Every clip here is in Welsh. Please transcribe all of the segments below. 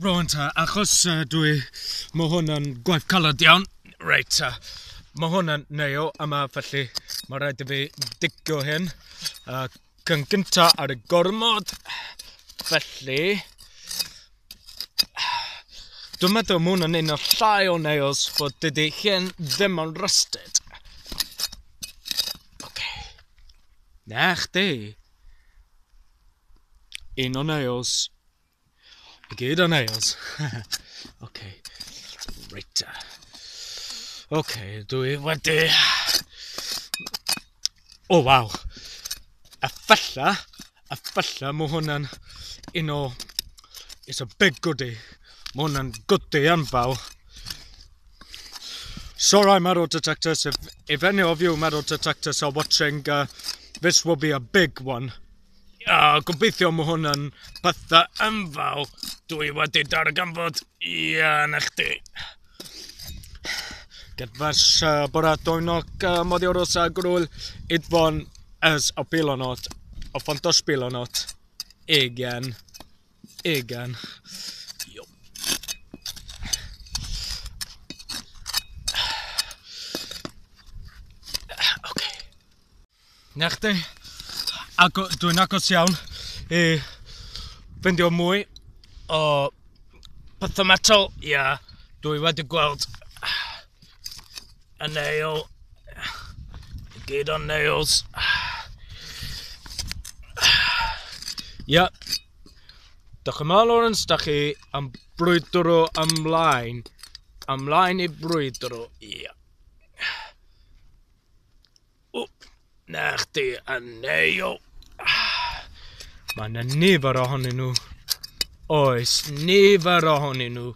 Rwan ta, achos mae hwn yn gwaith calad iawn. Reit, mae hwn yn neo yma, felly mae rhaid I fi digio hyn. Cyn gynta ar y gormod. Felly, dwi'n meddwl mae hwn yn un o llai o nails fod dydy hyn ddim yn rusted. Na chdi. Un o nails. I gyd o nails. Reit. Dwi wedi... O, waw. Effella mae hwnna'n un o... It's a big goodie. Mae hwnna'n goodie anfaw. Sorry, metal detectors. If any of you metal detectors are watching, this will be a big one. Gobeithio mae hwnna'n bethau anfaw. Dwi wedi darganfod. Na chdi. Gedfers bora dwynog moddi o'r osa grwyl idfon as o bilonot. O fontos bilonot. Egen. Jo. Na chdi. Dwi'n agos iawn I ffindio mwy o pethau metal. Dwi wedi gweld y nail. I gyd o nails. Dach yma, Lawrence, dach chi am brwydro ymlaen. Ymlaen I brwydro, Na chdi, y nail. Mae yna nifer ohonyn nhw. Oes, nifer ohonyn nhw.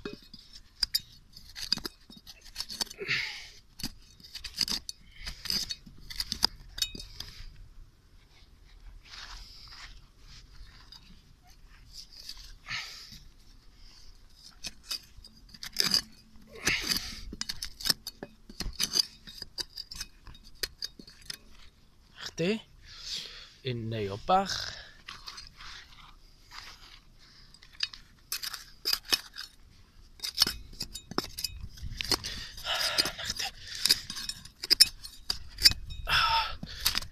Chdi, un nail bach.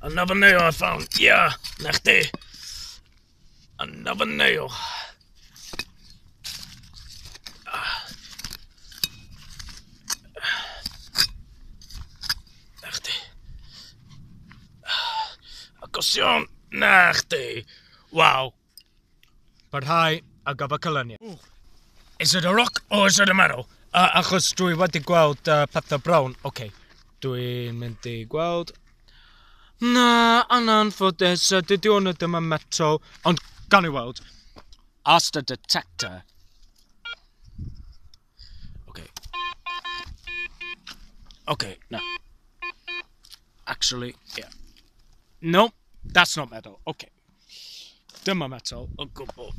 Another nail I found. Na chdi. Another nail. Na chdi. Agosion. Na chdi. Wow. Parhau a gafo cylyniau. Is it a rock or is it a metal? Achos dwi wedi gweld pethau brown. Dwi'n mynd I gweld. Na, ananffodus, dydy hwnna ddim yn metal, ond gan I weld, as the detector. No. Actually, No, that's not metal. Dyma metal, o gwbl.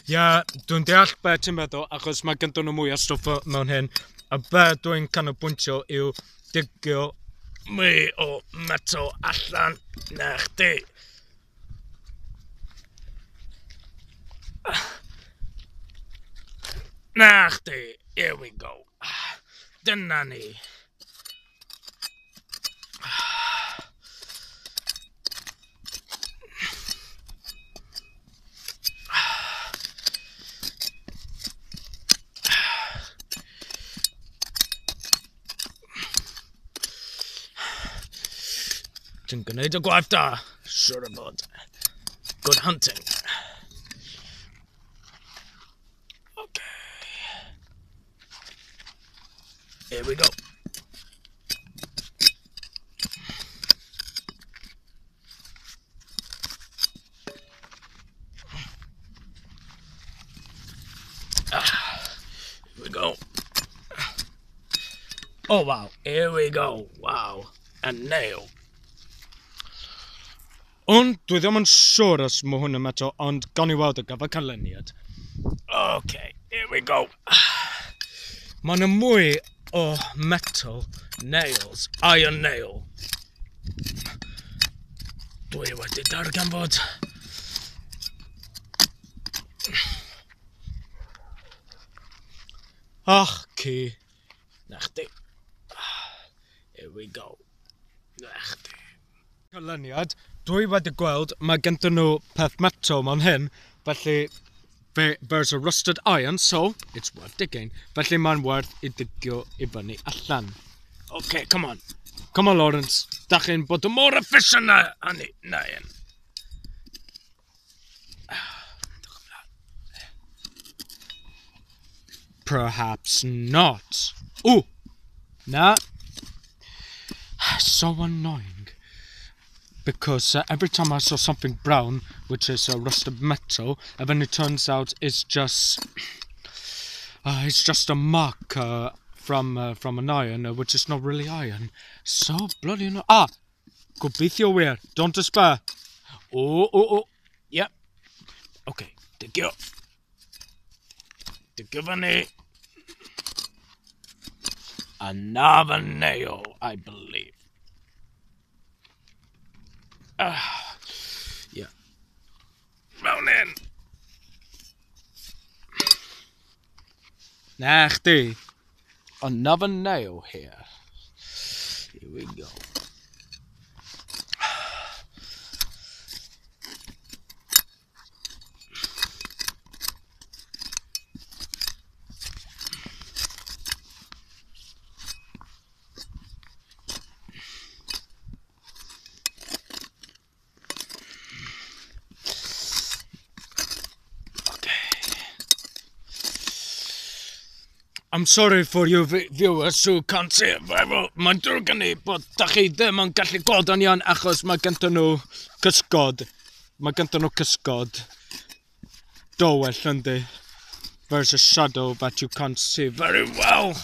Dwi'n deall be ti'n meddwl, achos mae gyda nhw mwy o stwff mewn hyn, a be dwi'n canolbwyntio yw digio mwy o metal allan. Na chdi. Na chdi. Here we go. Dyna ni. Ti'n gwneud y gwaith da, siwr o fod. Good hunting. Here we go. Here we go. Oh wow, here we go. Wow, a nail. Ond dwi ddim yn siŵr os mae hwn yn metal, ond gawn I weld y gafo canlyniad. Here we go. Mae yna mwy o metal nails, iron nail. Dwi wedi darganfod. Ach, ci. Na chdi. Here we go. Na chdi. Canlyniad, dwi wedi gweld mae genddyn nhw peth metal mewn hyn, felly there's a rusted iron, so it's worth digging. Felly mae'n werth I digio I fyny allan. Okay, come on. Come on, Lawrence. Da chi'n bod yn mor efficient na un. Perhaps not. Ooh! Nah. So annoying. Because every time I saw something brown, which is rusted metal, and then it turns out it's just a mark from an iron, which is not really iron. So bloody annoying. Ah! Gobeithio wir. Don't despair. Oh. Yep. Okay. Digio fyny. Another nail, I believe. Yeah. Mewn in. Na chdi. Another nail here. Here we go. I'm sorry for you viewers who can't see it very well. Mae'n drwg gen I bod da chi ddim yn gallu gweld o'n iawn achos mae gynta nhw cysgod. Mae gynta nhw cysgod. Dowell yndi. There's a shadow that you can't see very well.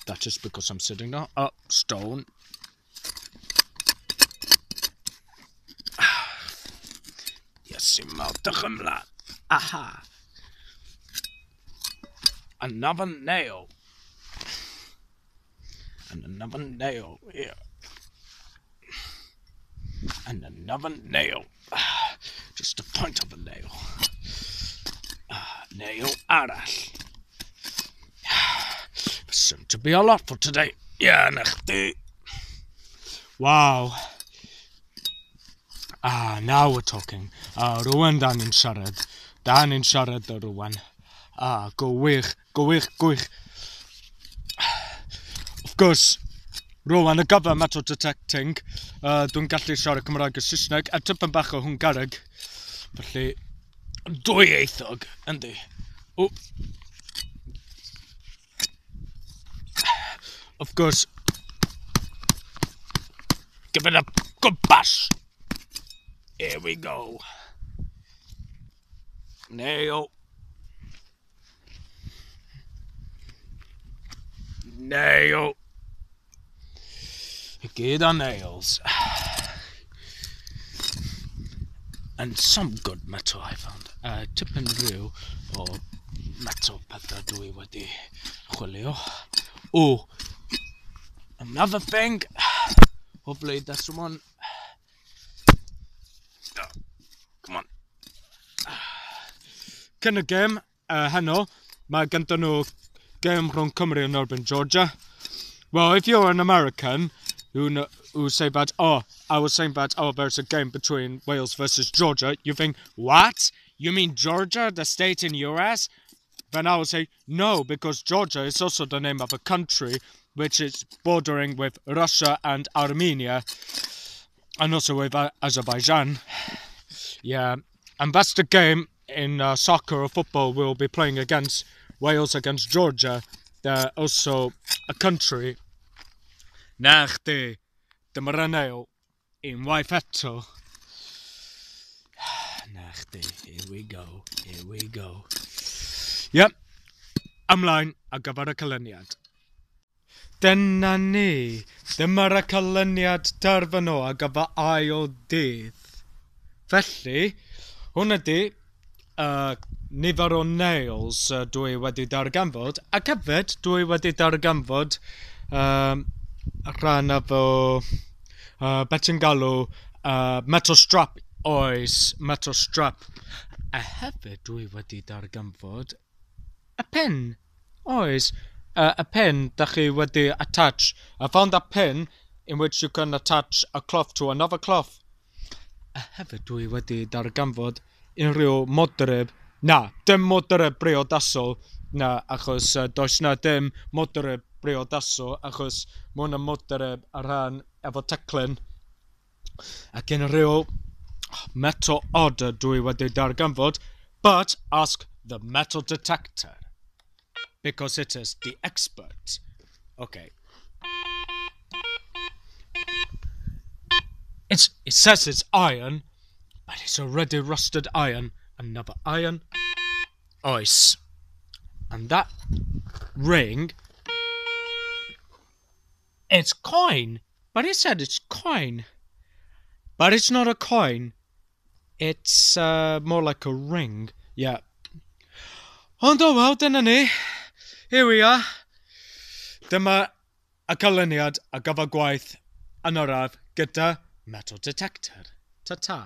That's just because I'm sitting now. Oh, stone. Yes, I'm out of ymlaen. Aha. Another nail. And another nail here. And another nail. Just the point of a nail. Nail arall. Seems to be a lot for today. Yeah, nachdi. Wow. Now we're talking. Rwan dan ni'n siarad. Dan ni'n siarad o rwan. Gwych. Of course, rwan y gyfer metal detecting. Dwi'n gallu siarad Cymraeg a Saesneg a tipyn bach o Hwngarieg. Felly, dwyieithog, yndi. Of course, give it a good bash. Here we go. Nail. Nail. Get our nails. And some good metal I found. Tip and reel or metal pethau dwi wedi chwilio. Oh, another thing. Hopefully that's the one. Come on. Cyn y gêm heno, mae ganddyn nhw game rhwng Cymru and Urban Georgia. Well, if you're an American who say that, I was saying that, there's a game between Wales versus Georgia, you think, what? You mean Georgia, the state in US? Then I would say, no, because Georgia is also the name of a country which is bordering with Russia and Armenia, and also with Azerbaijan. Yeah, and that's the game in soccer or football we'll be playing against. Wales against Georgia. They're also a country. Na chdi, dyma'r nail in weithred. Na chdi, here we go. Yep, ymlaen a gyfer y canlyniad. Dyna ni, dyma'r canlyniad terfynol a gyfer ail dydd. Felly, hwn ydi nifer o nails dwi wedi darganfod, ac hefyd dwi wedi darganfod rhan efo beth sy'n galw metal strap. Oes, metal strap. A hefyd dwi wedi darganfod pen. Oes. A pen that chi wedi attach. I found a pen in which you can attach a cloth to another cloth. A hefyd dwi wedi darganfod unrhyw modryb. Na, dim modryb briodasol. Na, achos does na dim modryb briodasol, achos mae hwn yn modryb a rhan efo teclyn. Ac unrhyw metal odd dwi wedi darganfod, but ask the metal detector, because it is the expert. Okay. It says it's iron, but it's already rusted iron. Another iron. Ice. And that ring, it's coin. But it said it's coin. But it's not a coin. It's more like a ring. Yeah. Ond o wel, dyna ni. Here we are. Dyma y canlyniad a gyfer gwaith yn yr ardd gyda metal detector. Ta-ta.